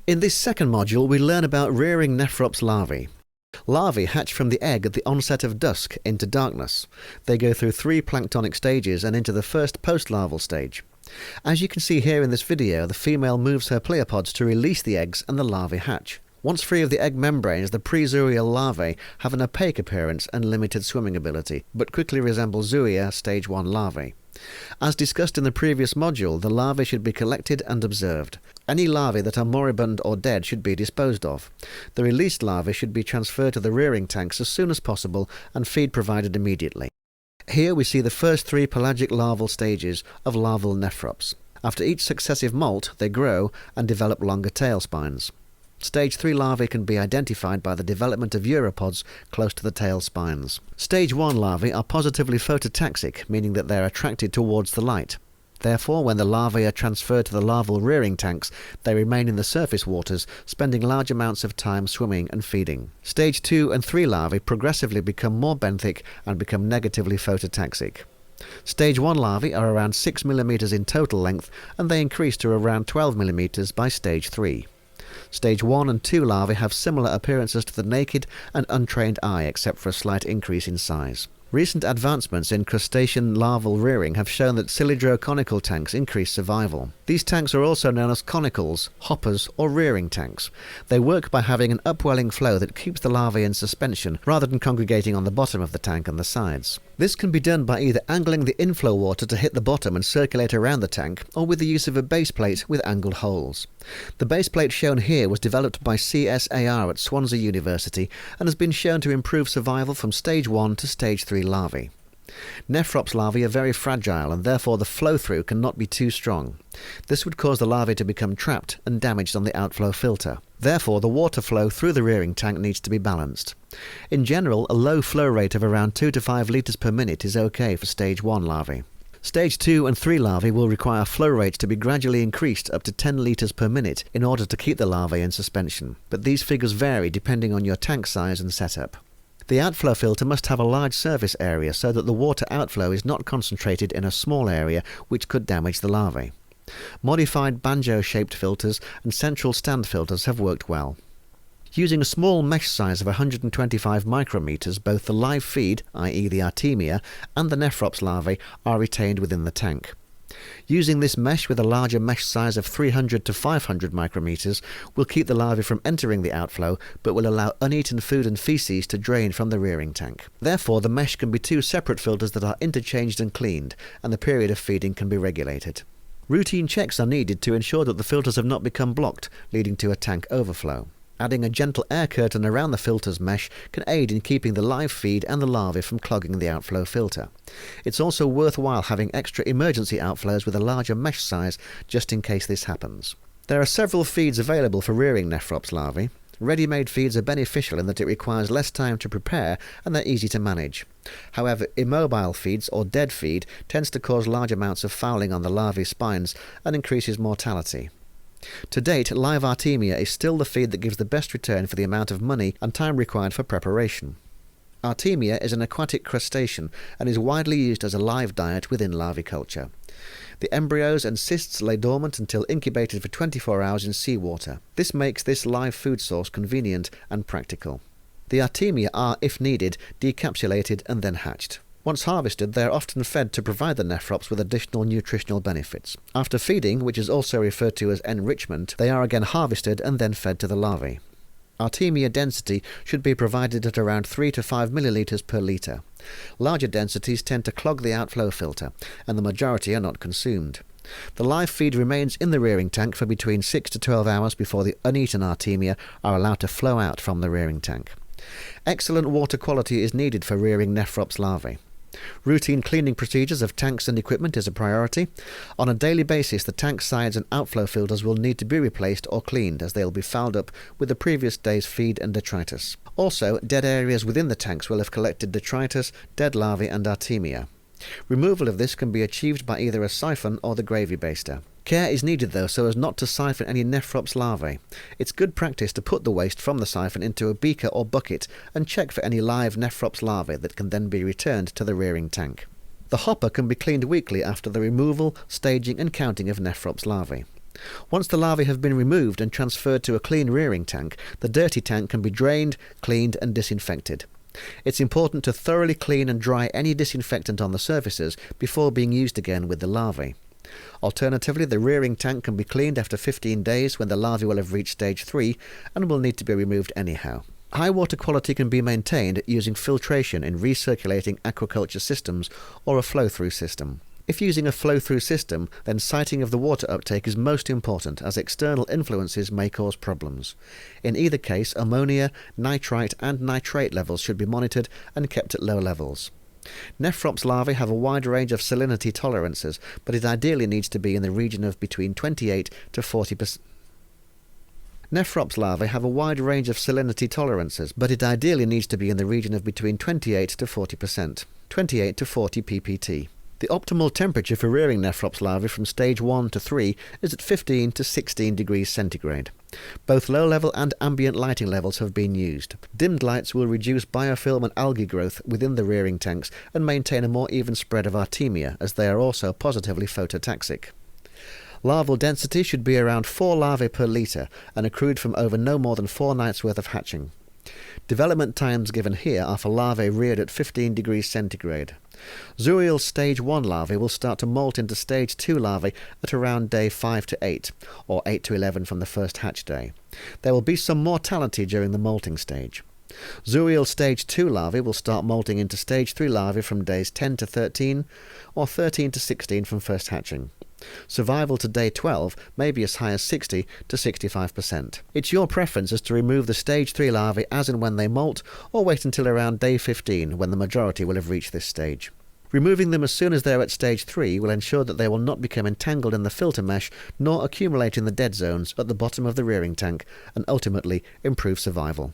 In this second module, we learn about rearing Nephrops larvae. Larvae hatch from the egg at the onset of dusk into darkness. They go through 3 planktonic stages and into the first post-larval stage. As you can see here in this video, the female moves her pleopods to release the eggs and the larvae hatch. Once free of the egg membranes, the pre-zooial larvae have an opaque appearance and limited swimming ability, but quickly resemble zooia stage 1 larvae. As discussed in the previous module, the larvae should be collected and observed. Any larvae that are moribund or dead should be disposed of. The released larvae should be transferred to the rearing tanks as soon as possible and feed provided immediately. Here we see the first 3 pelagic larval stages of larval nephrops. After each successive molt, they grow and develop longer tail spines. Stage 3 larvae can be identified by the development of uropods close to the tail spines. Stage 1 larvae are positively phototaxic, meaning that they are attracted towards the light. Therefore, when the larvae are transferred to the larval rearing tanks, they remain in the surface waters, spending large amounts of time swimming and feeding. Stage 2 and 3 larvae progressively become more benthic and become negatively phototaxic. Stage 1 larvae are around 6 mm in total length, and they increase to around 12 mm by stage 3. Stage 1 and 2 larvae have similar appearances to the naked and untrained eye, except for a slight increase in size. Recent advancements in crustacean larval rearing have shown that cylindroconical tanks increase survival. These tanks are also known as conicals, hoppers, or rearing tanks. They work by having an upwelling flow that keeps the larvae in suspension rather than congregating on the bottom of the tank and the sides. This can be done by either angling the inflow water to hit the bottom and circulate around the tank, or with the use of a base plate with angled holes. The base plate shown here was developed by CSAR at Swansea University and has been shown to improve survival from stage 1 to stage 3 larvae. Nephrops larvae are very fragile and therefore the flow-through cannot be too strong. This would cause the larvae to become trapped and damaged on the outflow filter. Therefore, the water flow through the rearing tank needs to be balanced. In general, a low flow rate of around 2 to 5 litres per minute is okay for stage 1 larvae. Stage 2 and 3 larvae will require flow rates to be gradually increased up to 10 litres per minute in order to keep the larvae in suspension, but these figures vary depending on your tank size and setup. The outflow filter must have a large surface area so that the water outflow is not concentrated in a small area which could damage the larvae. Modified banjo-shaped filters and central stand filters have worked well. Using a small mesh size of 125 micrometers, both the live feed, i.e. the artemia, and the nephrops larvae are retained within the tank. Using this mesh with a larger mesh size of 300 to 500 micrometers will keep the larvae from entering the outflow, but will allow uneaten food and feces to drain from the rearing tank. Therefore, the mesh can be 2 separate filters that are interchanged and cleaned, and the period of feeding can be regulated. Routine checks are needed to ensure that the filters have not become blocked, leading to a tank overflow. Adding a gentle air curtain around the filter's mesh can aid in keeping the live feed and the larvae from clogging the outflow filter. It's also worthwhile having extra emergency outflows with a larger mesh size just in case this happens. There are several feeds available for rearing nephrops larvae. Ready-made feeds are beneficial in that it requires less time to prepare and they're easy to manage. However, immobile feeds or dead feed tends to cause large amounts of fouling on the larvae spines and increases mortality. To date, live artemia is still the feed that gives the best return for the amount of money and time required for preparation. Artemia is an aquatic crustacean and is widely used as a live diet within larviculture. The embryos and cysts lay dormant until incubated for 24 hours in seawater. This makes this live food source convenient and practical. The artemia are, if needed, decapsulated and then hatched. Once harvested, they are often fed to provide the nephrops with additional nutritional benefits. After feeding, which is also referred to as enrichment, they are again harvested and then fed to the larvae. Artemia density should be provided at around 3 to 5 milliliters per litre. Larger densities tend to clog the outflow filter, and the majority are not consumed. The live feed remains in the rearing tank for between 6 to 12 hours before the uneaten artemia are allowed to flow out from the rearing tank. Excellent water quality is needed for rearing nephrops larvae. Routine cleaning procedures of tanks and equipment is a priority. On a daily basis, the tank sides and outflow filters will need to be replaced or cleaned as they will be fouled up with the previous day's feed and detritus. Also, dead areas within the tanks will have collected detritus, dead larvae and artemia. Removal of this can be achieved by either a siphon or the gravy baster. Care is needed though so as not to siphon any nephrops larvae. It's good practice to put the waste from the siphon into a beaker or bucket and check for any live nephrops larvae that can then be returned to the rearing tank. The hopper can be cleaned weekly after the removal, staging and counting of nephrops larvae. Once the larvae have been removed and transferred to a clean rearing tank, the dirty tank can be drained, cleaned and disinfected. It's important to thoroughly clean and dry any disinfectant on the surfaces before being used again with the larvae. Alternatively, the rearing tank can be cleaned after 15 days when the larvae will have reached stage 3 and will need to be removed anyhow. High water quality can be maintained using filtration in recirculating aquaculture systems or a flow-through system. If using a flow-through system, then sighting of the water uptake is most important, as external influences may cause problems. In either case, ammonia, nitrite and nitrate levels should be monitored and kept at low levels. Nephrops larvae have a wide range of salinity tolerances, but it ideally needs to be in the region of between 28 to 40%. Nephrops larvae have a wide range of salinity tolerances, but it ideally needs to be in the region of between 28 to 40%, 28 to 40 ppt. The optimal temperature for rearing Nephrops larvae from stage 1 to 3 is at 15 to 16 degrees centigrade. Both low-level and ambient lighting levels have been used. Dimmed lights will reduce biofilm and algae growth within the rearing tanks and maintain a more even spread of artemia, as they are also positively phototaxic. Larval density should be around 4 larvae per litre and accrued from over no more than 4 nights' worth of hatching. Development times given here are for larvae reared at 15 degrees centigrade. Zooial stage 1 larvae will start to molt into stage 2 larvae at around day 5 to 8, or 8 to 11 from the first hatch day. There will be some mortality during the molting stage. Zooial stage 2 larvae will start molting into stage 3 larvae from days 10 to 13, or 13 to 16 from first hatching. Survival to day 12 may be as high as 60 to 65%. It's your preference as to remove the stage 3 larvae as and when they molt, or wait until around day 15 when the majority will have reached this stage. Removing them as soon as they are at stage 3 will ensure that they will not become entangled in the filter mesh nor accumulate in the dead zones at the bottom of the rearing tank, and ultimately improve survival.